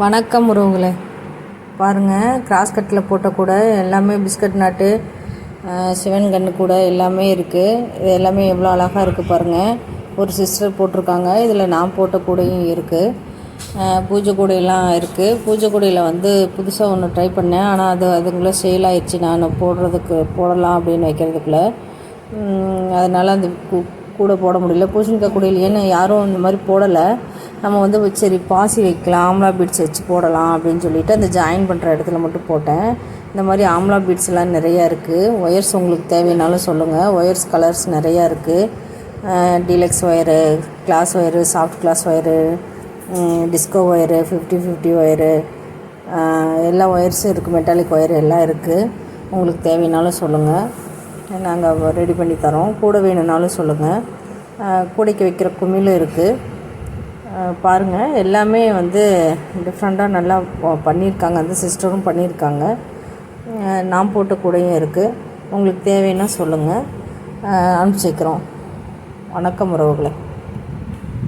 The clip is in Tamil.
வணக்கம் உறவுகளே, பாருங்கள் கிராஸ் கட்டில் போட்ட கூட எல்லாமே பிஸ்கட் நாட்டு சிவன் கன்று கூட எல்லாமே இருக்குது. இது எல்லாமே எவ்வளோ அழகாக இருக்குது பாருங்கள். ஒரு சிஸ்டர் போட்டிருக்காங்க. இதில் நான் போட்ட கூடையும் இருக்குது. பூஜை கூடையெல்லாம் இருக்குது. பூஜை கூடையில் புதுசாக ஒன்று ட்ரை பண்ணேன். ஆனால் அதுக்குள்ளே சேல் ஆயிடுச்சு. நான் போடலாம் அப்படின்னு வைக்கிறதுக்குள்ளே அதனால் அந்த கூட போட முடியல. பூசணிக்காய் கூடையில் ஏன்னா யாரும் இந்த மாதிரி போடலை. நம்ம சரி பாசி வைக்கலாம், ஆம்லா பீட்ஸ் வச்சு போடலாம் அப்படின்னு சொல்லிவிட்டு அந்த ஜாயின் பண்ணுற இடத்துல மட்டும் போட்டேன். இந்த மாதிரி ஆம்லா பீட்ஸ்லாம் நிறையா இருக்குது. ஒயர்ஸ் உங்களுக்கு தேவைன்னாலும் சொல்லுங்கள். ஒயர்ஸ் கலர்ஸ் நிறையா இருக்குது. Deluxe wire, glass wire, soft glass wire, disco wire, 50-50 wire, எல்லா ஒயர்ஸும் இருக்குது. மெட்டாலிக் ஒயர் எல்லாம் இருக்குது. உங்களுக்கு தேவைன்னாலும் சொல்லுங்கள், நாங்கள் ரெடி பண்ணி தரோம். கூட வேணும்னாலும் சொல்லுங்கள். கூடைக்கு வைக்கிற குமிழும் இருக்குது. பாருங்கள், எல்லாமே டிஃப்ரெண்ட்டாக நல்லா பண்ணியிருக்காங்க. அந்த சிஸ்டரும் பண்ணியிருக்காங்க. நான் போட்ட கூடையும் இருக்குது. உங்களுக்கு தேவைன்னா சொல்லுங்கள், அனுப்பிச்சி வைக்கிறோம். வணக்கம் உறவுகளே.